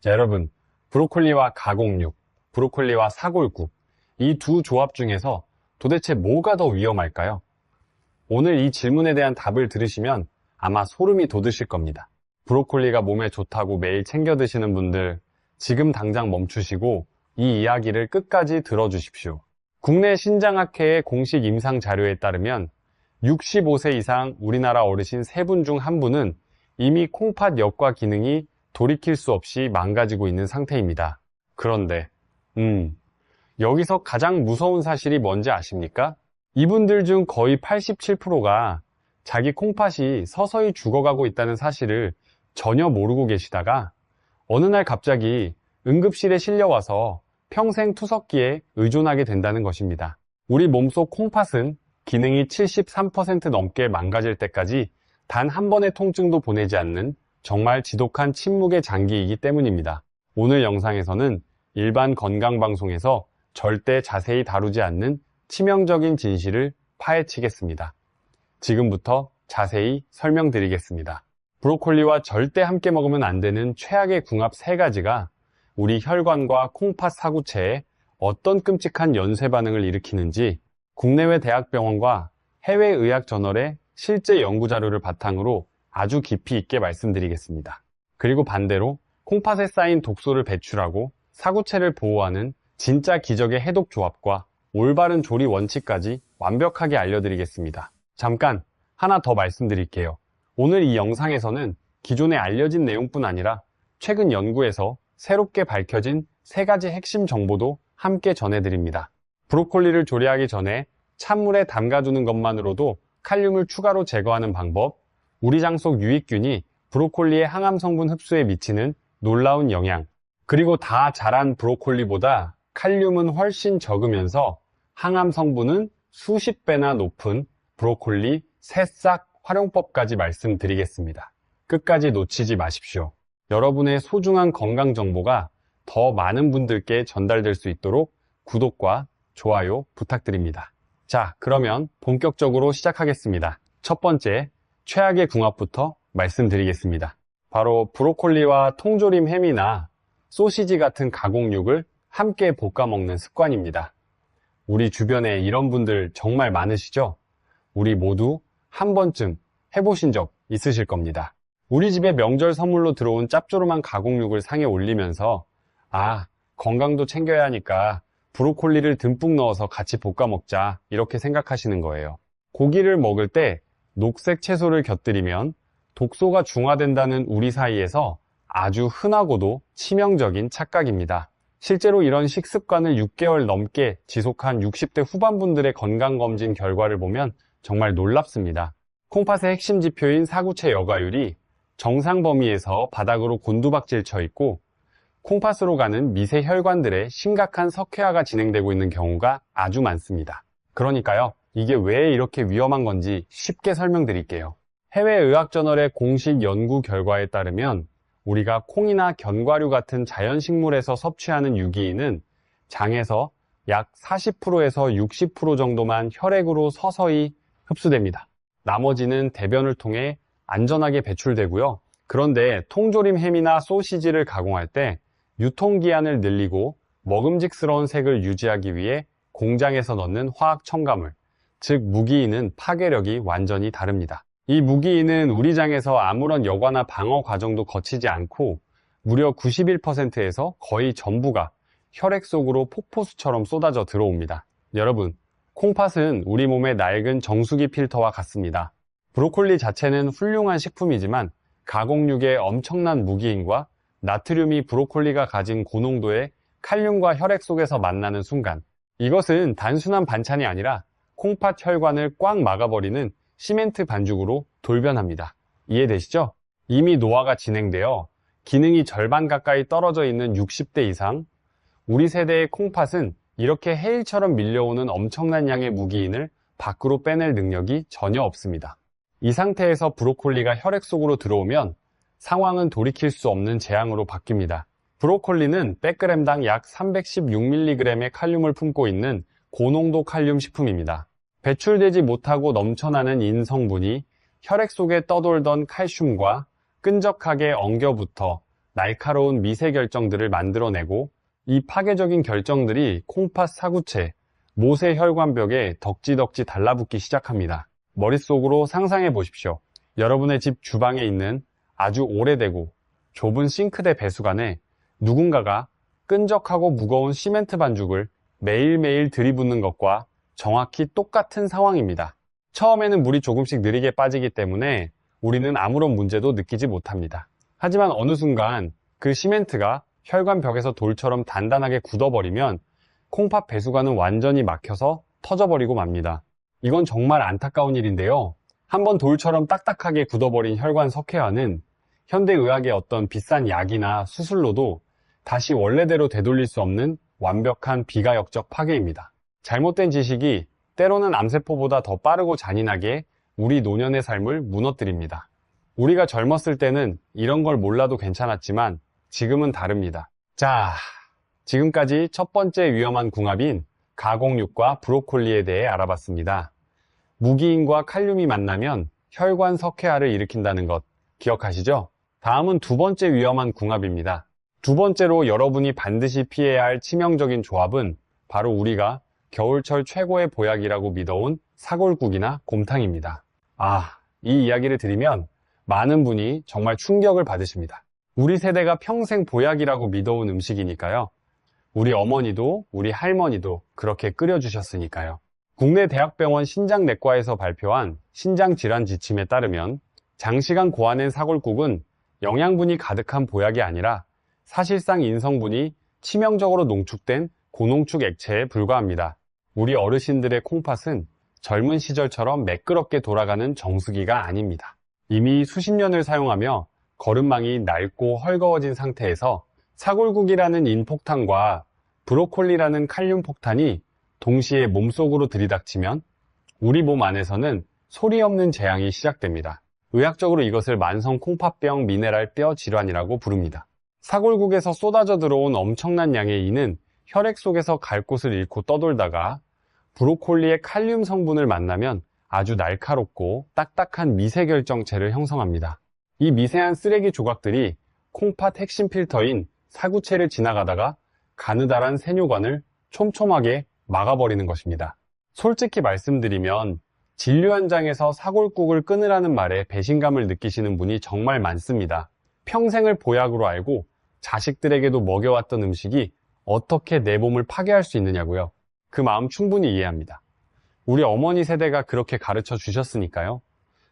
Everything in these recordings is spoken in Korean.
자, 여러분, 브로콜리와 가공육, 브로콜리와 사골국, 이 두 조합 중에서 도대체 뭐가 더 위험할까요? 오늘 이 질문에 대한 답을 들으시면 아마 소름이 돋으실 겁니다. 브로콜리가 몸에 좋다고 매일 챙겨 드시는 분들, 지금 당장 멈추시고 이 이야기를 끝까지 들어주십시오. 국내 신장학회의 공식 임상 자료에 따르면 65세 이상 우리나라 어르신 3분 중 1분은 이미 콩팥 역과 기능이 돌이킬 수 없이 망가지고 있는 상태입니다. 그런데 여기서 가장 무서운 사실이 뭔지 아십니까? 이분들 중 거의 87%가 자기 콩팥이 서서히 죽어가고 있다는 사실을 전혀 모르고 계시다가 어느 날 갑자기 응급실에 실려와서 평생 투석기에 의존하게 된다는 것입니다. 우리 몸속 콩팥은 기능이 73% 넘게 망가질 때까지 단 한 번의 통증도 보내지 않는 정말 지독한 침묵의 장기이기 때문입니다. 오늘 영상에서는 일반 건강방송에서 절대 자세히 다루지 않는 치명적인 진실을 파헤치겠습니다. 지금부터 자세히 설명드리겠습니다. 브로콜리와 절대 함께 먹으면 안 되는 최악의 궁합 3가지가 우리 혈관과 콩팥 사구체에 어떤 끔찍한 연쇄 반응을 일으키는지 국내외 대학병원과 해외의학저널의 실제 연구자료를 바탕으로 아주 깊이 있게 말씀드리겠습니다. 그리고 반대로 콩팥에 쌓인 독소를 배출하고 사구체를 보호하는 진짜 기적의 해독 조합과 올바른 조리 원칙까지 완벽하게 알려드리겠습니다. 잠깐 하나 더 말씀드릴게요. 오늘 이 영상에서는 기존에 알려진 내용뿐 아니라 최근 연구에서 새롭게 밝혀진 3가지 핵심 정보도 함께 전해드립니다. 브로콜리를 조리하기 전에 찬물에 담가두는 것만으로도 칼륨을 추가로 제거하는 방법, 우리 장 속 유익균이 브로콜리의 항암 성분 흡수에 미치는 놀라운 영향, 그리고 다 자란 브로콜리보다 칼륨은 훨씬 적으면서 항암 성분은 수십 배나 높은 브로콜리 새싹 활용법까지 말씀드리겠습니다. 끝까지 놓치지 마십시오. 여러분의 소중한 건강 정보가 더 많은 분들께 전달될 수 있도록 구독과 좋아요 부탁드립니다. 자, 그러면 본격적으로 시작하겠습니다. 첫 번째, 최악의 궁합부터 말씀드리겠습니다. 바로 브로콜리와 통조림 햄이나 소시지 같은 가공육을 함께 볶아 먹는 습관입니다. 우리 주변에 이런 분들 정말 많으시죠? 우리 모두 한 번쯤 해보신 적 있으실 겁니다. 우리 집에 명절 선물로 들어온 짭조름한 가공육을 상에 올리면서 건강도 챙겨야 하니까 브로콜리를 듬뿍 넣어서 같이 볶아 먹자 이렇게 생각하시는 거예요. 고기를 먹을 때 녹색 채소를 곁들이면 독소가 중화된다는 우리 사이에서 아주 흔하고도 치명적인 착각입니다. 실제로 이런 식습관을 6개월 넘게 지속한 60대 후반분들의 건강검진 결과를 보면 정말 놀랍습니다. 콩팥의 핵심 지표인 사구체 여과율이 정상 범위에서 바닥으로 곤두박질 쳐 있고 콩팥으로 가는 미세 혈관들의 심각한 석회화가 진행되고 있는 경우가 아주 많습니다. 그러니까요, 이게 왜 이렇게 위험한 건지 쉽게 설명드릴게요. 해외의학저널의 공식 연구 결과에 따르면 우리가 콩이나 견과류 같은 자연식물에서 섭취하는 유기인은 장에서 약 40%에서 60% 정도만 혈액으로 서서히 흡수됩니다. 나머지는 대변을 통해 안전하게 배출되고요. 그런데 통조림 햄이나 소시지를 가공할 때 유통기한을 늘리고 먹음직스러운 색을 유지하기 위해 공장에서 넣는 화학 첨가물, 즉 무기인은 파괴력이 완전히 다릅니다. 이 무기인은 우리 장에서 아무런 여과나 방어 과정도 거치지 않고 무려 91%에서 거의 전부가 혈액 속으로 폭포수처럼 쏟아져 들어옵니다. 여러분, 콩팥은 우리 몸의 낡은 정수기 필터와 같습니다. 브로콜리 자체는 훌륭한 식품이지만 가공육의 엄청난 무기인과 나트륨이 브로콜리가 가진 고농도의 칼륨과 혈액 속에서 만나는 순간 이것은 단순한 반찬이 아니라 콩팥 혈관을 꽉 막아버리는 시멘트 반죽으로 돌변합니다. 이해되시죠? 이미 노화가 진행되어 기능이 절반 가까이 떨어져 있는 60대 이상 우리 세대의 콩팥은 이렇게 해일처럼 밀려오는 엄청난 양의 무기인을 밖으로 빼낼 능력이 전혀 없습니다. 이 상태에서 브로콜리가 혈액 속으로 들어오면 상황은 돌이킬 수 없는 재앙으로 바뀝니다. 브로콜리는 100g당 약 316mg의 칼륨을 품고 있는 고농도 칼륨 식품입니다. 배출되지 못하고 넘쳐나는 인 성분이 혈액 속에 떠돌던 칼슘과 끈적하게 엉겨붙어 날카로운 미세 결정들을 만들어내고 이 파괴적인 결정들이 콩팥 사구체, 모세 혈관벽에 덕지덕지 달라붙기 시작합니다. 머릿속으로 상상해 보십시오. 여러분의 집 주방에 있는 아주 오래되고 좁은 싱크대 배수관에 누군가가 끈적하고 무거운 시멘트 반죽을 매일매일 들이붓는 것과 정확히 똑같은 상황입니다. 처음에는 물이 조금씩 느리게 빠지기 때문에 우리는 아무런 문제도 느끼지 못합니다. 하지만 어느 순간 그 시멘트가 혈관벽에서 돌처럼 단단하게 굳어버리면 콩팥 배수관은 완전히 막혀서 터져버리고 맙니다. 이건 정말 안타까운 일인데요. 한번 돌처럼 딱딱하게 굳어버린 혈관 석회화는 현대의학의 어떤 비싼 약이나 수술로도 다시 원래대로 되돌릴 수 없는 완벽한 비가역적 파괴입니다. 잘못된 지식이 때로는 암세포보다 더 빠르고 잔인하게 우리 노년의 삶을 무너뜨립니다. 우리가 젊었을 때는 이런 걸 몰라도 괜찮았지만 지금은 다릅니다. 자, 지금까지 첫 번째 위험한 궁합인 가공육과 브로콜리에 대해 알아봤습니다. 무기인과 칼륨이 만나면 혈관 석회화를 일으킨다는 것 기억하시죠? 다음은 두 번째 위험한 궁합입니다. 두 번째로 여러분이 반드시 피해야 할 치명적인 조합은 바로 우리가 겨울철 최고의 보약이라고 믿어온 사골국이나 곰탕입니다. 이 이야기를 들으면 많은 분이 정말 충격을 받으십니다. 우리 세대가 평생 보약이라고 믿어온 음식이니까요. 우리 어머니도 우리 할머니도 그렇게 끓여주셨으니까요. 국내 대학병원 신장내과에서 발표한 신장질환 지침에 따르면 장시간 고아낸 사골국은 영양분이 가득한 보약이 아니라 사실상 인성분이 치명적으로 농축된 고농축 액체에 불과합니다. 우리 어르신들의 콩팥은 젊은 시절처럼 매끄럽게 돌아가는 정수기가 아닙니다. 이미 수십 년을 사용하며 거름망이 낡고 헐거워진 상태에서 사골국이라는 인폭탄과 브로콜리라는 칼륨 폭탄이 동시에 몸속으로 들이닥치면 우리 몸 안에서는 소리 없는 재앙이 시작됩니다. 의학적으로 이것을 만성 콩팥병 미네랄 뼈 질환이라고 부릅니다. 사골국에서 쏟아져 들어온 엄청난 양의 이는 혈액 속에서 갈 곳을 잃고 떠돌다가 브로콜리의 칼륨 성분을 만나면 아주 날카롭고 딱딱한 미세결정체를 형성합니다. 이 미세한 쓰레기 조각들이 콩팥 핵심 필터인 사구체를 지나가다가 가느다란 세뇨관을 촘촘하게 막아버리는 것입니다. 솔직히 말씀드리면 진료 현장에서 사골국을 끊으라는 말에 배신감을 느끼시는 분이 정말 많습니다. 평생을 보약으로 알고 자식들에게도 먹여왔던 음식이 어떻게 내 몸을 파괴할 수 있느냐고요. 그 마음 충분히 이해합니다. 우리 어머니 세대가 그렇게 가르쳐 주셨으니까요.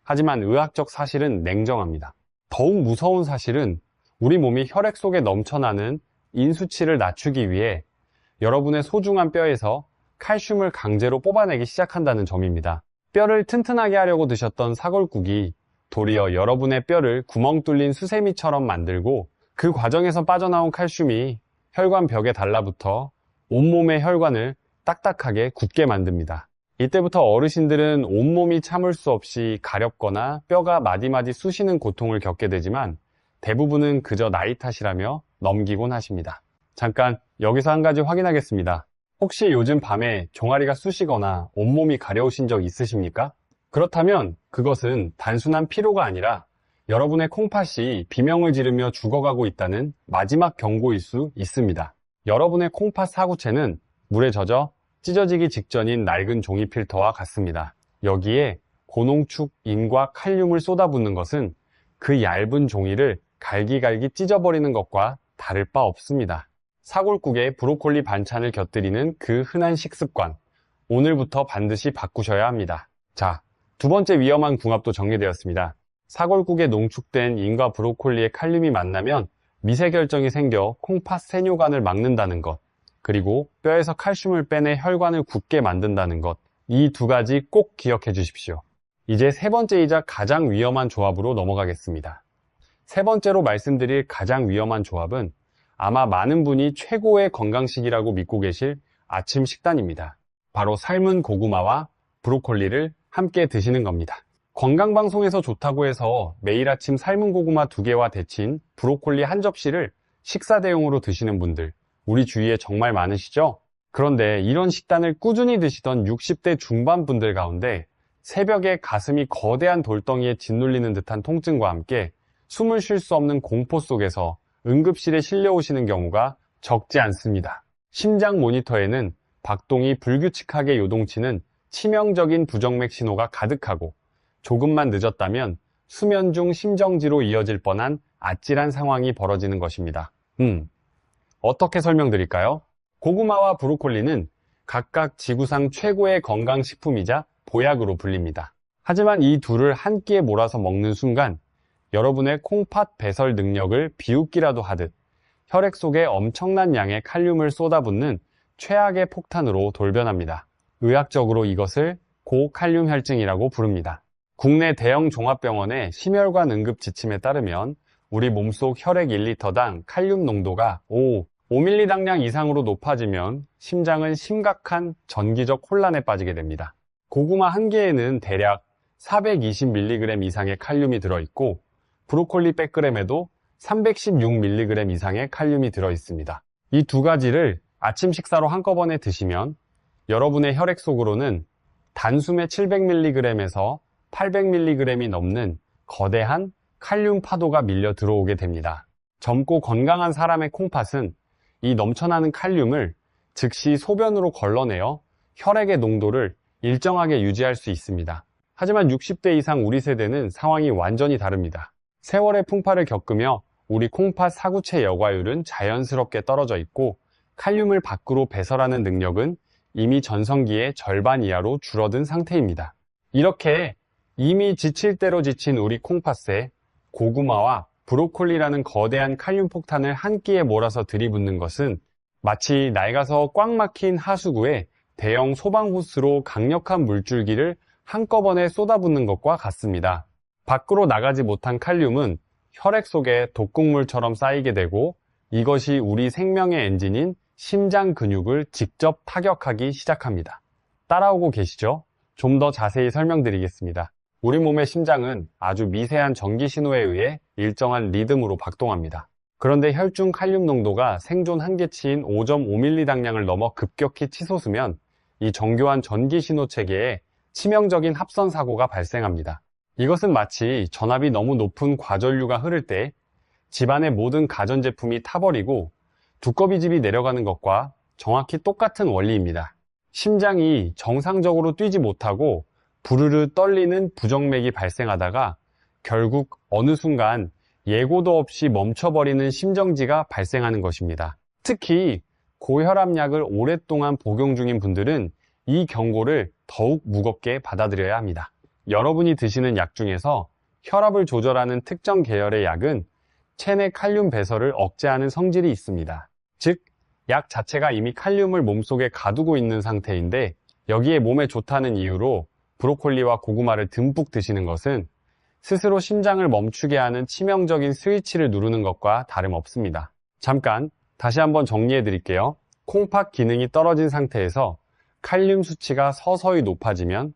하지만 의학적 사실은 냉정합니다. 더욱 무서운 사실은 우리 몸이 혈액 속에 넘쳐나는 인수치를 낮추기 위해 여러분의 소중한 뼈에서 칼슘을 강제로 뽑아내기 시작한다는 점입니다. 뼈를 튼튼하게 하려고 드셨던 사골국이 도리어 여러분의 뼈를 구멍 뚫린 수세미처럼 만들고 그 과정에서 빠져나온 칼슘이 혈관 벽에 달라붙어 온몸의 혈관을 딱딱하게 굳게 만듭니다. 이때부터 어르신들은 온몸이 참을 수 없이 가렵거나 뼈가 마디마디 쑤시는 고통을 겪게 되지만 대부분은 그저 나이 탓이라며 넘기곤 하십니다. 잠깐 여기서 한 가지 확인하겠습니다. 혹시 요즘 밤에 종아리가 쑤시거나 온몸이 가려우신 적 있으십니까? 그렇다면 그것은 단순한 피로가 아니라 여러분의 콩팥이 비명을 지르며 죽어가고 있다는 마지막 경고일 수 있습니다. 여러분의 콩팥 사구체는 물에 젖어 찢어지기 직전인 낡은 종이 필터와 같습니다. 여기에 고농축 인과 칼륨을 쏟아붓는 것은 그 얇은 종이를 갈기갈기 찢어버리는 것과 다를 바 없습니다. 사골국에 브로콜리 반찬을 곁들이는 그 흔한 식습관, 오늘부터 반드시 바꾸셔야 합니다. 자, 두 번째 위험한 궁합도 정리되었습니다. 사골국에 농축된 인과 브로콜리의 칼륨이 만나면 미세결정이 생겨 콩팥 세뇨관을 막는다는 것, 그리고 뼈에서 칼슘을 빼내 혈관을 굳게 만든다는 것, 이 두 가지 꼭 기억해 주십시오. 이제 세 번째이자 가장 위험한 조합으로 넘어가겠습니다. 세 번째로 말씀드릴 가장 위험한 조합은 아마 많은 분이 최고의 건강식이라고 믿고 계실 아침 식단입니다. 바로 삶은 고구마와 브로콜리를 함께 드시는 겁니다. 건강방송에서 좋다고 해서 매일 아침 삶은 고구마 2개와 데친 브로콜리 한 접시를 식사 대용으로 드시는 분들, 우리 주위에 정말 많으시죠? 그런데 이런 식단을 꾸준히 드시던 60대 중반 분들 가운데 새벽에 가슴이 거대한 돌덩이에 짓눌리는 듯한 통증과 함께 숨을 쉴 수 없는 공포 속에서 응급실에 실려오시는 경우가 적지 않습니다. 심장 모니터에는 박동이 불규칙하게 요동치는 치명적인 부정맥 신호가 가득하고 조금만 늦었다면 수면 중 심정지로 이어질 뻔한 아찔한 상황이 벌어지는 것입니다. 어떻게 설명드릴까요? 고구마와 브로콜리는 각각 지구상 최고의 건강식품이자 보약으로 불립니다. 하지만 이 둘을 한 끼에 몰아서 먹는 순간 여러분의 콩팥 배설 능력을 비웃기라도 하듯 혈액 속에 엄청난 양의 칼륨을 쏟아붓는 최악의 폭탄으로 돌변합니다. 의학적으로 이것을 고칼륨 혈증이라고 부릅니다. 국내 대형 종합병원의 심혈관 응급 지침에 따르면 우리 몸속 혈액 1리터당 칼륨 농도가 5mg당 이상으로 높아지면 심장은 심각한 전기적 혼란에 빠지게 됩니다. 고구마 한 개에는 대략 420mg 이상의 칼륨이 들어있고 브로콜리 100g에도 316mg 이상의 칼륨이 들어있습니다. 이 두 가지를 아침 식사로 한꺼번에 드시면 여러분의 혈액 속으로는 단숨에 700mg에서 800mg이 넘는 거대한 칼륨 파도가 밀려 들어오게 됩니다. 젊고 건강한 사람의 콩팥은 이 넘쳐나는 칼륨을 즉시 소변으로 걸러내어 혈액의 농도를 일정하게 유지할 수 있습니다. 하지만 60대 이상 우리 세대는 상황이 완전히 다릅니다. 세월의 풍파를 겪으며 우리 콩팥 사구체 여과율은 자연스럽게 떨어져 있고 칼륨을 밖으로 배설하는 능력은 이미 전성기의 절반 이하로 줄어든 상태입니다. 이렇게 이미 지칠 대로 지친 우리 콩팥에 고구마와 브로콜리라는 거대한 칼륨 폭탄을 한 끼에 몰아서 들이붓는 것은 마치 낡아서 꽉 막힌 하수구에 대형 소방호스로 강력한 물줄기를 한꺼번에 쏟아붓는 것과 같습니다. 밖으로 나가지 못한 칼륨은 혈액 속에 독극물처럼 쌓이게 되고 이것이 우리 생명의 엔진인 심장 근육을 직접 타격하기 시작합니다. 따라오고 계시죠? 좀 더 자세히 설명드리겠습니다. 우리 몸의 심장은 아주 미세한 전기 신호에 의해 일정한 리듬으로 박동합니다. 그런데 혈중 칼륨 농도가 생존 한계치인 5.5mg 당량을 넘어 급격히 치솟으면 이 정교한 전기 신호 체계에 치명적인 합선 사고가 발생합니다. 이것은 마치 전압이 너무 높은 과전류가 흐를 때 집안의 모든 가전제품이 타버리고 두꺼비집이 내려가는 것과 정확히 똑같은 원리입니다. 심장이 정상적으로 뛰지 못하고 부르르 떨리는 부정맥이 발생하다가 결국 어느 순간 예고도 없이 멈춰버리는 심정지가 발생하는 것입니다. 특히 고혈압약을 오랫동안 복용 중인 분들은 이 경고를 더욱 무겁게 받아들여야 합니다. 여러분이 드시는 약 중에서 혈압을 조절하는 특정 계열의 약은 체내 칼륨 배설을 억제하는 성질이 있습니다. 즉, 약 자체가 이미 칼륨을 몸속에 가두고 있는 상태인데 여기에 몸에 좋다는 이유로 브로콜리와 고구마를 듬뿍 드시는 것은 스스로 심장을 멈추게 하는 치명적인 스위치를 누르는 것과 다름없습니다. 잠깐 다시 한번 정리해 드릴게요. 콩팥 기능이 떨어진 상태에서 칼륨 수치가 서서히 높아지면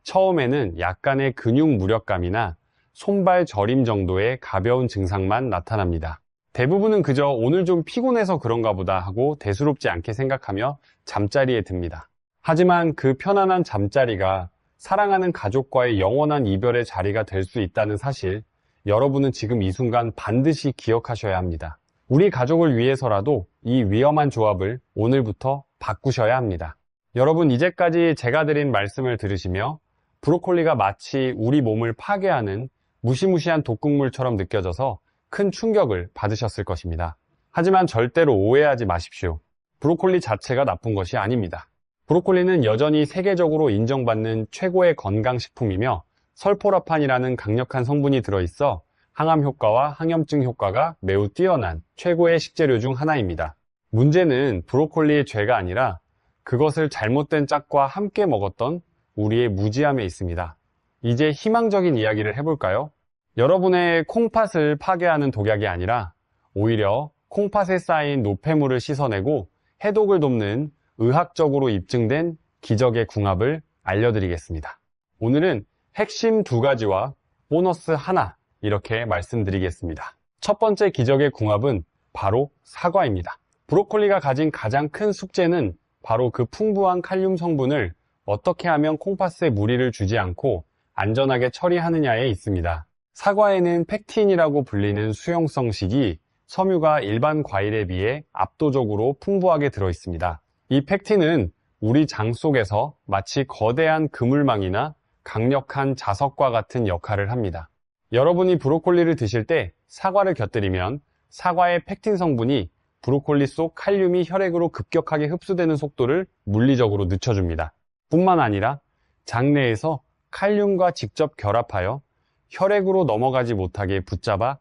처음에는 약간의 근육 무력감이나 손발 저림 정도의 가벼운 증상만 나타납니다. 대부분은 그저 오늘 좀 피곤해서 그런가 보다 하고 대수롭지 않게 생각하며 잠자리에 듭니다. 하지만 그 편안한 잠자리가 사랑하는 가족과의 영원한 이별의 자리가 될 수 있다는 사실, 여러분은 지금 이 순간 반드시 기억하셔야 합니다. 우리 가족을 위해서라도 이 위험한 조합을 오늘부터 바꾸셔야 합니다. 여러분, 이제까지 제가 드린 말씀을 들으시며 브로콜리가 마치 우리 몸을 파괴하는 무시무시한 독극물처럼 느껴져서 큰 충격을 받으셨을 것입니다. 하지만 절대로 오해하지 마십시오. 브로콜리 자체가 나쁜 것이 아닙니다. 브로콜리는 여전히 세계적으로 인정받는 최고의 건강식품이며 설포라판이라는 강력한 성분이 들어있어 항암 효과와 항염증 효과가 매우 뛰어난 최고의 식재료 중 하나입니다. 문제는 브로콜리의 죄가 아니라 그것을 잘못된 짝과 함께 먹었던 우리의 무지함에 있습니다. 이제 희망적인 이야기를 해볼까요? 여러분의 콩팥을 파괴하는 독약이 아니라 오히려 콩팥에 쌓인 노폐물을 씻어내고 해독을 돕는 의학적으로 입증된 기적의 궁합을 알려드리겠습니다. 오늘은 핵심 2가지와 보너스 하나 이렇게 말씀드리겠습니다. 첫 번째 기적의 궁합은 바로 사과입니다. 브로콜리가 가진 가장 큰 숙제는 바로 그 풍부한 칼륨 성분을 어떻게 하면 콩팥에 무리를 주지 않고 안전하게 처리하느냐에 있습니다. 사과에는 펙틴이라고 불리는 수용성식이 섬유가 일반 과일에 비해 압도적으로 풍부하게 들어있습니다. 이 펙틴은 우리 장 속에서 마치 거대한 그물망이나 강력한 자석과 같은 역할을 합니다. 여러분이 브로콜리를 드실 때 사과를 곁들이면 사과의 펙틴 성분이 브로콜리 속 칼륨이 혈액으로 급격하게 흡수되는 속도를 물리적으로 늦춰줍니다. 뿐만 아니라 장내에서 칼륨과 직접 결합하여 혈액으로 넘어가지 못하게 붙잡아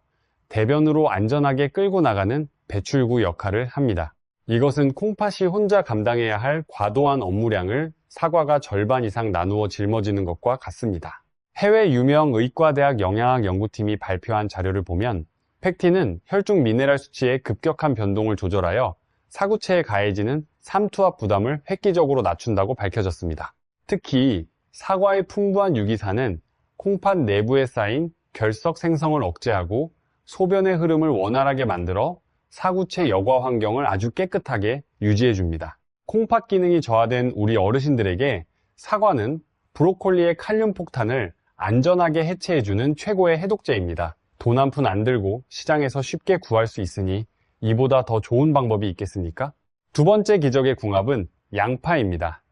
대변으로 안전하게 끌고 나가는 배출구 역할을 합니다. 이것은 콩팥이 혼자 감당해야 할 과도한 업무량을 사과가 절반 이상 나누어 짊어지는 것과 같습니다. 해외 유명 의과대학 영양학 연구팀이 발표한 자료를 보면 펙틴은 혈중 미네랄 수치의 급격한 변동을 조절하여 사구체에 가해지는 삼투압 부담을 획기적으로 낮춘다고 밝혀졌습니다. 특히 사과의 풍부한 유기산은 콩팥 내부에 쌓인 결석 생성을 억제하고 소변의 흐름을 원활하게 만들어 사구체 여과 환경을 아주 깨끗하게 유지해줍니다. 콩팥 기능이 저하된 우리 어르신들에게 사과는 브로콜리의 칼륨 폭탄을 안전하게 해체해주는 최고의 해독제입니다. 돈 한 푼 안 들고 시장에서 쉽게 구할 수 있으니 이보다 더 좋은 방법이 있겠습니까? 두 번째 기적의 궁합은 양파입니다.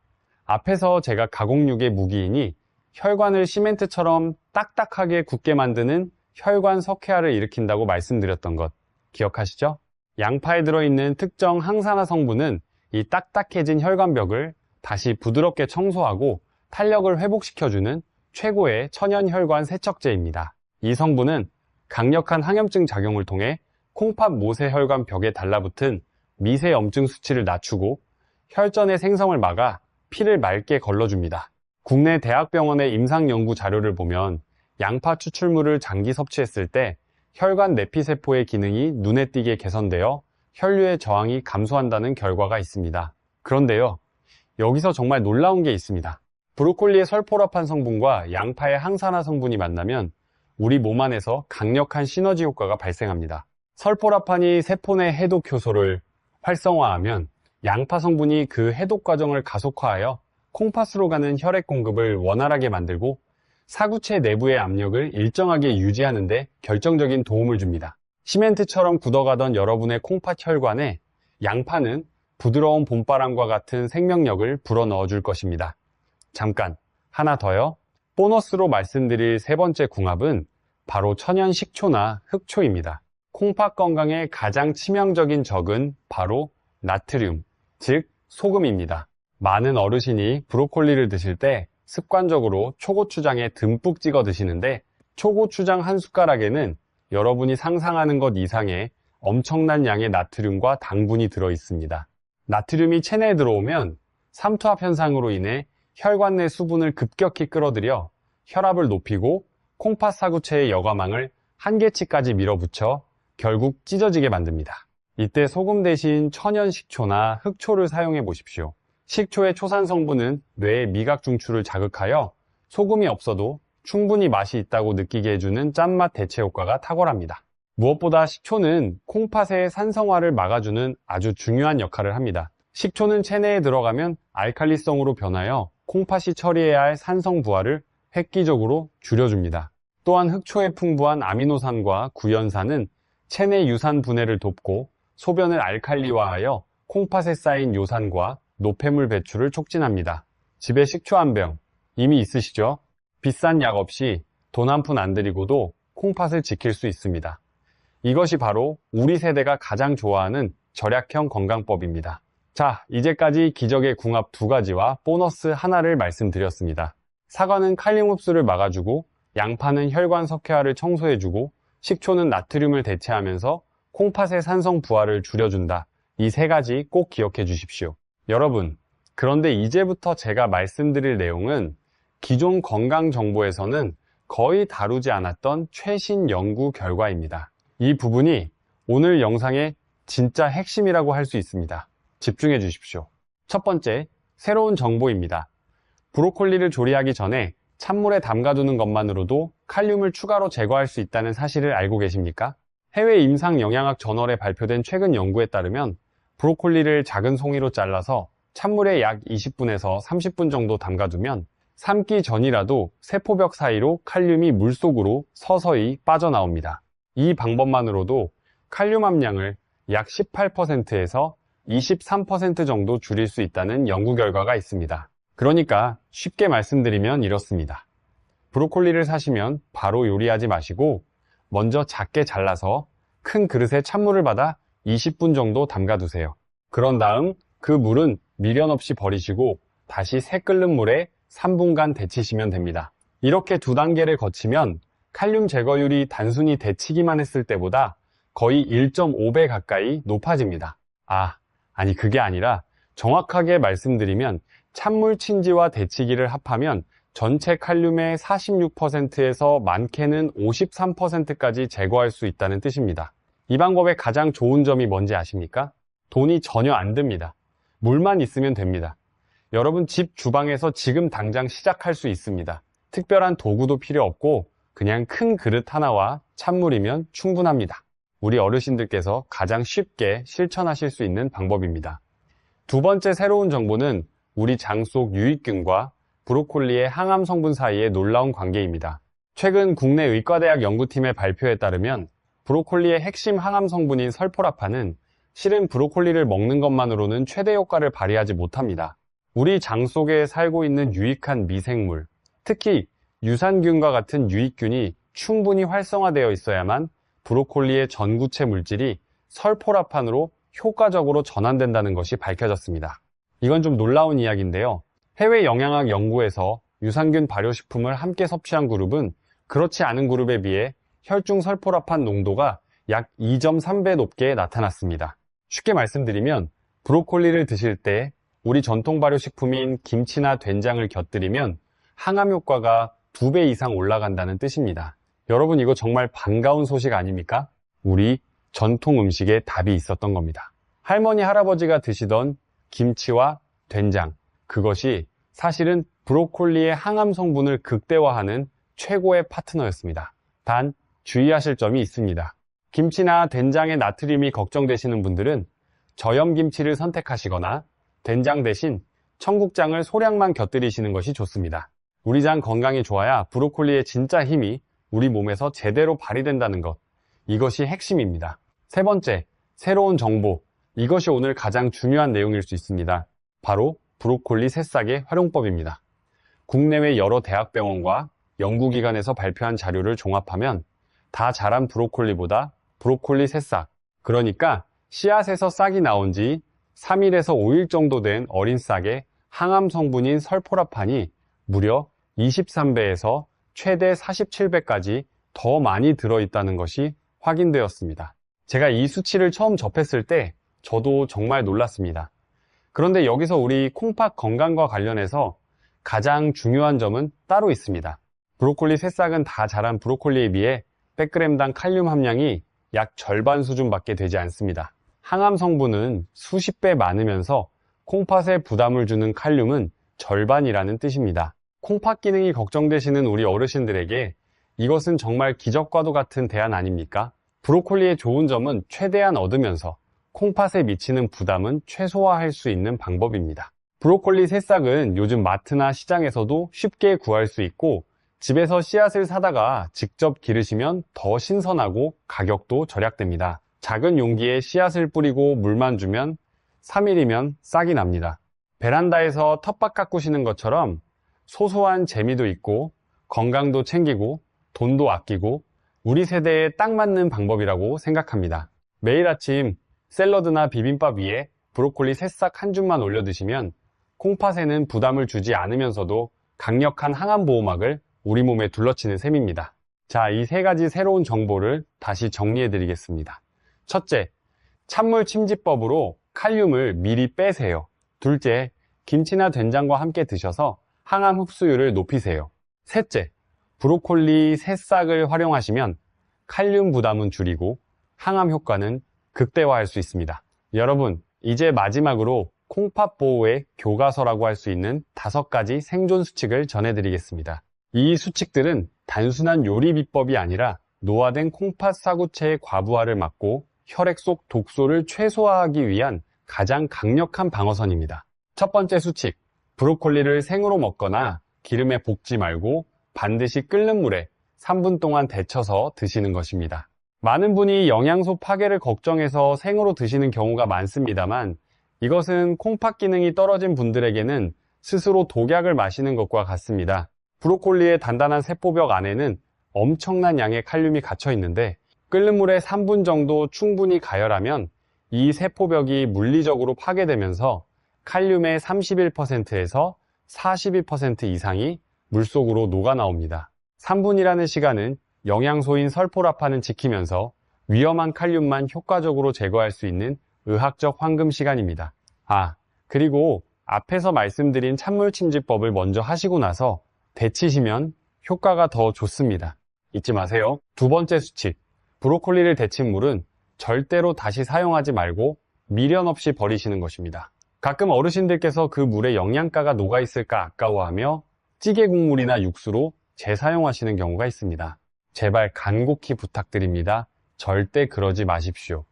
앞에서 제가 가공육의 무기이니 혈관을 시멘트처럼 딱딱하게 굳게 만드는 혈관 석회화를 일으킨다고 말씀드렸던 것 기억하시죠? 양파에 들어있는 특정 항산화 성분은 이 딱딱해진 혈관벽을 다시 부드럽게 청소하고 탄력을 회복시켜주는 최고의 천연 혈관 세척제입니다. 이 성분은 강력한 항염증 작용을 통해 콩팥 모세 혈관 벽에 달라붙은 미세 염증 수치를 낮추고 혈전의 생성을 막아 피를 맑게 걸러줍니다. 국내 대학병원의 임상 연구 자료를 보면 양파 추출물을 장기 섭취했을 때 혈관 내피세포의 기능이 눈에 띄게 개선되어 혈류의 저항이 감소한다는 결과가 있습니다. 그런데요, 여기서 정말 놀라운 게 있습니다. 브로콜리의 설포라판 성분과 양파의 항산화 성분이 만나면 우리 몸 안에서 강력한 시너지 효과가 발생합니다. 설포라판이 세포 내 해독 효소를 활성화하면 양파 성분이 그 해독 과정을 가속화하여 콩팥으로 가는 혈액 공급을 원활하게 만들고 사구체 내부의 압력을 일정하게 유지하는 데 결정적인 도움을 줍니다. 시멘트처럼 굳어가던 여러분의 콩팥 혈관에 양파는 부드러운 봄바람과 같은 생명력을 불어넣어 줄 것입니다. 잠깐, 하나 더요. 보너스로 말씀드릴 세 번째 궁합은 바로 천연 식초나 흑초입니다. 콩팥 건강에 가장 치명적인 적은 바로 나트륨, 즉 소금입니다. 많은 어르신이 브로콜리를 드실 때 습관적으로 초고추장에 듬뿍 찍어 드시는데 초고추장 한 숟가락에는 여러분이 상상하는 것 이상의 엄청난 양의 나트륨과 당분이 들어 있습니다. 나트륨이 체내에 들어오면 삼투압 현상으로 인해 혈관 내 수분을 급격히 끌어들여 혈압을 높이고 콩팥 사구체의 여과망을 한계치까지 밀어붙여 결국 찢어지게 만듭니다. 이때 소금 대신 천연 식초나 흑초를 사용해 보십시오. 식초의 초산 성분은 뇌의 미각 중추를 자극하여 소금이 없어도 충분히 맛이 있다고 느끼게 해주는 짠맛 대체 효과가 탁월합니다. 무엇보다 식초는 콩팥의 산성화를 막아주는 아주 중요한 역할을 합니다. 식초는 체내에 들어가면 알칼리성으로 변하여 콩팥이 처리해야 할 산성 부하를 획기적으로 줄여줍니다. 또한 흑초의 풍부한 아미노산과 구연산은 체내 유산 분해를 돕고 소변을 알칼리화하여 콩팥에 쌓인 요산과 노폐물 배출을 촉진합니다. 집에 식초 한 병 이미 있으시죠? 비싼 약 없이 돈 한 푼 안 들이고도 콩팥을 지킬 수 있습니다. 이것이 바로 우리 세대가 가장 좋아하는 절약형 건강법입니다. 자, 이제까지 기적의 궁합 두 가지와 보너스 하나를 말씀드렸습니다. 사과는 칼륨 흡수를 막아주고 양파는 혈관 석회화를 청소해주고 식초는 나트륨을 대체하면서 콩팥의 산성 부하를 줄여준다. 이 세 가지 꼭 기억해 주십시오. 여러분, 그런데 이제부터 제가 말씀드릴 내용은 기존 건강 정보에서는 거의 다루지 않았던 최신 연구 결과입니다. 이 부분이 오늘 영상의 진짜 핵심이라고 할 수 있습니다. 집중해 주십시오. 첫 번째, 새로운 정보입니다. 브로콜리를 조리하기 전에 찬물에 담가두는 것만으로도 칼륨을 추가로 제거할 수 있다는 사실을 알고 계십니까? 해외 임상 영양학 저널에 발표된 최근 연구에 따르면 브로콜리를 작은 송이로 잘라서 찬물에 약 20분에서 30분 정도 담가두면 삶기 전이라도 세포벽 사이로 칼륨이 물속으로 서서히 빠져나옵니다. 이 방법만으로도 칼륨 함량을 약 18%에서 23% 정도 줄일 수 있다는 연구 결과가 있습니다. 그러니까 쉽게 말씀드리면 이렇습니다. 브로콜리를 사시면 바로 요리하지 마시고 먼저 작게 잘라서 큰 그릇에 찬물을 받아 20분 정도 담가두세요. 그런 다음 그 물은 미련 없이 버리시고 다시 새 끓는 물에 3분간 데치시면 됩니다. 이렇게 두 단계를 거치면 칼륨 제거율이 단순히 데치기만 했을 때보다 거의 1.5배 가까이 높아집니다. 아니 그게 아니라 정확하게 말씀드리면 찬물 침지와 데치기를 합하면 전체 칼륨의 46%에서 많게는 53%까지 제거할 수 있다는 뜻입니다. 이 방법의 가장 좋은 점이 뭔지 아십니까? 돈이 전혀 안 듭니다. 물만 있으면 됩니다. 여러분 집 주방에서 지금 당장 시작할 수 있습니다. 특별한 도구도 필요 없고 그냥 큰 그릇 하나와 찬물이면 충분합니다. 우리 어르신들께서 가장 쉽게 실천하실 수 있는 방법입니다. 두 번째 새로운 정보는 우리 장 속 유익균과 브로콜리의 항암 성분 사이의 놀라운 관계입니다. 최근 국내 의과대학 연구팀의 발표에 따르면 브로콜리의 핵심 항암 성분인 설포라판은 실은 브로콜리를 먹는 것만으로는 최대 효과를 발휘하지 못합니다. 우리 장 속에 살고 있는 유익한 미생물, 특히 유산균과 같은 유익균이 충분히 활성화되어 있어야만 브로콜리의 전구체 물질이 설포라판으로 효과적으로 전환된다는 것이 밝혀졌습니다. 이건 좀 놀라운 이야기인데요. 해외 영양학 연구에서 유산균 발효식품을 함께 섭취한 그룹은 그렇지 않은 그룹에 비해 혈중 설포라판 농도가 약 2.3배 높게 나타났습니다. 쉽게 말씀드리면 브로콜리를 드실 때 우리 전통 발효식품인 김치나 된장을 곁들이면 항암 효과가 2배 이상 올라간다는 뜻입니다. 여러분 이거 정말 반가운 소식 아닙니까? 우리 전통 음식에 답이 있었던 겁니다. 할머니 할아버지가 드시던 김치와 된장, 그것이 사실은 브로콜리의 항암 성분을 극대화하는 최고의 파트너였습니다. 단 주의하실 점이 있습니다. 김치나 된장의 나트륨이 걱정되시는 분들은 저염김치를 선택하시거나 된장 대신 청국장을 소량만 곁들이시는 것이 좋습니다. 우리 장 건강이 좋아야 브로콜리의 진짜 힘이 우리 몸에서 제대로 발휘된다는 것, 이것이 핵심입니다. 세 번째, 새로운 정보, 이것이 오늘 가장 중요한 내용일 수 있습니다. 바로 브로콜리 새싹의 활용법입니다. 국내외 여러 대학병원과 연구기관에서 발표한 자료를 종합하면 다 자란 브로콜리보다 브로콜리 새싹, 그러니까 씨앗에서 싹이 나온 지 3일에서 5일 정도 된 어린 싹의 항암 성분인 설포라판이 무려 23배에서 최대 47배까지 더 많이 들어있다는 것이 확인되었습니다. 제가 이 수치를 처음 접했을 때 저도 정말 놀랐습니다. 그런데 여기서 우리 콩팥 건강과 관련해서 가장 중요한 점은 따로 있습니다. 브로콜리 새싹은 다 자란 브로콜리에 비해 100g당 칼륨 함량이 약 절반 수준밖에 되지 않습니다. 항암 성분은 수십 배 많으면서 콩팥에 부담을 주는 칼륨은 절반이라는 뜻입니다. 콩팥 기능이 걱정되시는 우리 어르신들에게 이것은 정말 기적과도 같은 대안 아닙니까? 브로콜리의 좋은 점은 최대한 얻으면서 콩팥에 미치는 부담은 최소화할 수 있는 방법입니다. 브로콜리 새싹은 요즘 마트나 시장에서도 쉽게 구할 수 있고 집에서 씨앗을 사다가 직접 기르시면 더 신선하고 가격도 절약됩니다. 작은 용기에 씨앗을 뿌리고 물만 주면 3일이면 싹이 납니다. 베란다에서 텃밭 가꾸시는 것처럼 소소한 재미도 있고 건강도 챙기고 돈도 아끼고 우리 세대에 딱 맞는 방법이라고 생각합니다. 매일 아침 샐러드나 비빔밥 위에 브로콜리 새싹 한 줌만 올려 드시면 콩팥에는 부담을 주지 않으면서도 강력한 항암 보호막을 우리 몸에 둘러치는 셈입니다. 자, 이 세 가지 새로운 정보를 다시 정리해 드리겠습니다. 첫째, 찬물 침지법으로 칼륨을 미리 빼세요. 둘째, 김치나 된장과 함께 드셔서 항암 흡수율을 높이세요. 셋째, 브로콜리 새싹을 활용하시면 칼륨 부담은 줄이고 항암 효과는 극대화할 수 있습니다. 여러분, 이제 마지막으로 콩팥 보호의 교과서라고 할 수 있는 5가지 생존 수칙을 전해드리겠습니다. 이 수칙들은 단순한 요리 비법이 아니라 노화된 콩팥 사구체의 과부하를 막고 혈액 속 독소를 최소화하기 위한 가장 강력한 방어선입니다. 첫 번째 수칙, 브로콜리를 생으로 먹거나 기름에 볶지 말고 반드시 끓는 물에 3분 동안 데쳐서 드시는 것입니다. 많은 분이 영양소 파괴를 걱정해서 생으로 드시는 경우가 많습니다만 이것은 콩팥 기능이 떨어진 분들에게는 스스로 독약을 마시는 것과 같습니다. 브로콜리의 단단한 세포벽 안에는 엄청난 양의 칼륨이 갇혀 있는데 끓는 물에 3분 정도 충분히 가열하면 이 세포벽이 물리적으로 파괴되면서 칼륨의 31%에서 42% 이상이 물속으로 녹아 나옵니다. 3분이라는 시간은 영양소인 설포라판은 지키면서 위험한 칼륨만 효과적으로 제거할 수 있는 의학적 황금 시간입니다. 그리고 앞에서 말씀드린 찬물 침지법을 먼저 하시고 나서 데치시면 효과가 더 좋습니다. 잊지 마세요. 두 번째 수칙, 브로콜리를 데친 물은 절대로 다시 사용하지 말고 미련 없이 버리시는 것입니다. 가끔 어르신들께서 그 물에 영양가가 녹아있을까 아까워하며 찌개 국물이나 육수로 재사용하시는 경우가 있습니다. 제발 간곡히 부탁드립니다. 절대 그러지 마십시오.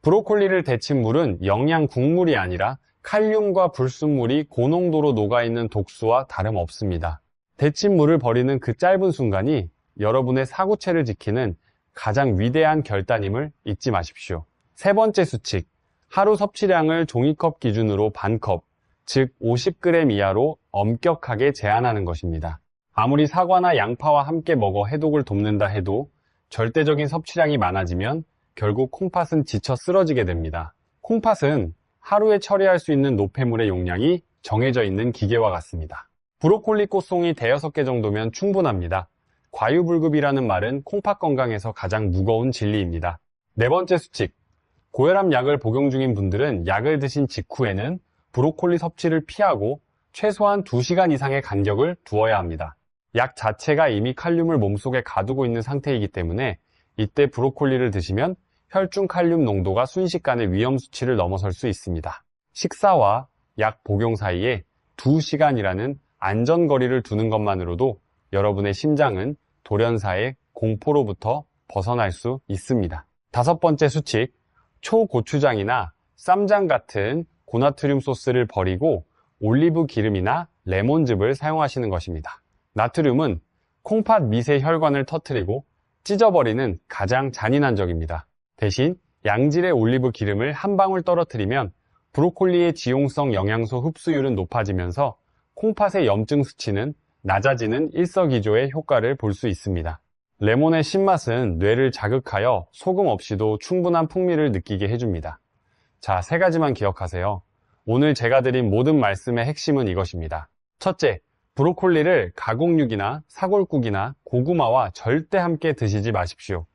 브로콜리를 데친 물은 영양 국물이 아니라 칼륨과 불순물이 고농도로 녹아있는 독수와 다름없습니다. 데친 물을 버리는 그 짧은 순간이 여러분의 사구체를 지키는 가장 위대한 결단임을 잊지 마십시오. 세 번째 수칙, 하루 섭취량을 종이컵 기준으로 반컵, 즉 50g 이하로 엄격하게 제한하는 것입니다. 아무리 사과나 양파와 함께 먹어 해독을 돕는다 해도 절대적인 섭취량이 많아지면 결국 콩팥은 지쳐 쓰러지게 됩니다. 콩팥은 하루에 처리할 수 있는 노폐물의 용량이 정해져 있는 기계와 같습니다. 브로콜리 꽃송이 5-6개 정도면 충분합니다. 과유불급이라는 말은 콩팥 건강에서 가장 무거운 진리입니다. 네 번째 수칙, 고혈압 약을 복용 중인 분들은 약을 드신 직후에는 브로콜리 섭취를 피하고 최소한 2시간 이상의 간격을 두어야 합니다. 약 자체가 이미 칼륨을 몸속에 가두고 있는 상태이기 때문에 이때 브로콜리를 드시면 혈중 칼륨 농도가 순식간에 위험 수치를 넘어설 수 있습니다. 식사와 약 복용 사이에 2시간이라는 안전거리를 두는 것만으로도 여러분의 심장은 돌연사의 공포로부터 벗어날 수 있습니다. 다섯 번째 수칙, 초고추장이나 쌈장 같은 고나트륨 소스를 버리고 올리브 기름이나 레몬즙을 사용하시는 것입니다. 나트륨은 콩팥 미세 혈관을 터뜨리고 찢어버리는 가장 잔인한 적입니다. 대신 양질의 올리브 기름을 한 방울 떨어뜨리면 브로콜리의 지용성 영양소 흡수율은 높아지면서 콩팥의 염증 수치는 낮아지는 일석이조의 효과를 볼 수 있습니다. 레몬의 신맛은 뇌를 자극하여 소금 없이도 충분한 풍미를 느끼게 해줍니다. 자, 3가지만 기억하세요. 오늘 제가 드린 모든 말씀의 핵심은 이것입니다. 첫째, 브로콜리를 가공육이나 사골국이나 고구마와 절대 함께 드시지 마십시오.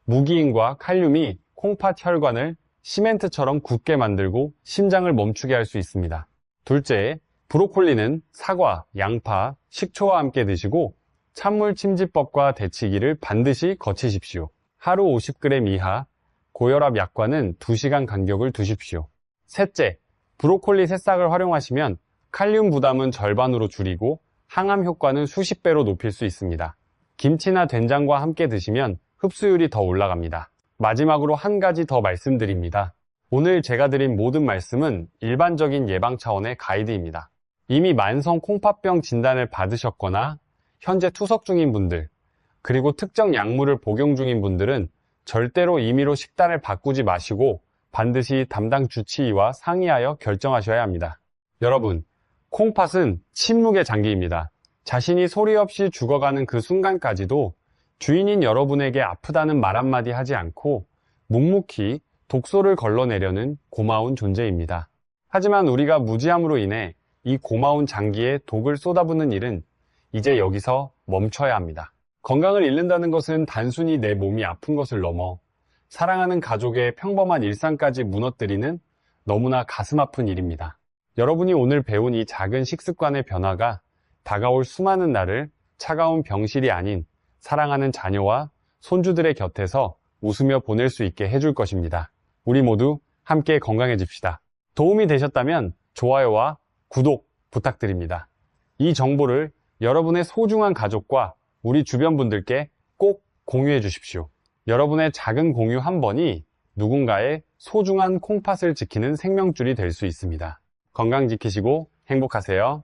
무기인과 칼륨이 콩팥 혈관을 시멘트처럼 굳게 만들고 심장을 멈추게 할 수 있습니다. 둘째, 브로콜리는 사과, 양파, 식초와 함께 드시고 찬물 침지법과 데치기를 반드시 거치십시오. 하루 50g 이하, 고혈압 약과는 2시간 간격을 두십시오. 셋째, 브로콜리 새싹을 활용하시면 칼륨 부담은 절반으로 줄이고 항암 효과는 수십 배로 높일 수 있습니다. 김치나 된장과 함께 드시면 흡수율이 더 올라갑니다. 마지막으로 한 가지 더 말씀드립니다. 오늘 제가 드린 모든 말씀은 일반적인 예방 차원의 가이드입니다. 이미 만성 콩팥병 진단을 받으셨거나 현재 투석 중인 분들, 그리고 특정 약물을 복용 중인 분들은 절대로 임의로 식단을 바꾸지 마시고 반드시 담당 주치의와 상의하여 결정하셔야 합니다. 여러분, 콩팥은 침묵의 장기입니다. 자신이 소리 없이 죽어가는 그 순간까지도 주인인 여러분에게 아프다는 말 한마디 하지 않고 묵묵히 독소를 걸러내려는 고마운 존재입니다. 하지만 우리가 무지함으로 인해 이 고마운 장기에 독을 쏟아붓는 일은 이제 여기서 멈춰야 합니다. 건강을 잃는다는 것은 단순히 내 몸이 아픈 것을 넘어 사랑하는 가족의 평범한 일상까지 무너뜨리는 너무나 가슴 아픈 일입니다. 여러분이 오늘 배운 이 작은 식습관의 변화가 다가올 수많은 날을 차가운 병실이 아닌 사랑하는 자녀와 손주들의 곁에서 웃으며 보낼 수 있게 해줄 것입니다. 우리 모두 함께 건강해집시다. 도움이 되셨다면 좋아요와 구독 부탁드립니다. 이 정보를 여러분의 소중한 가족과 우리 주변 분들께 꼭 공유해 주십시오. 여러분의 작은 공유 한 번이 누군가의 소중한 콩팥을 지키는 생명줄이 될 수 있습니다. 건강 지키시고 행복하세요.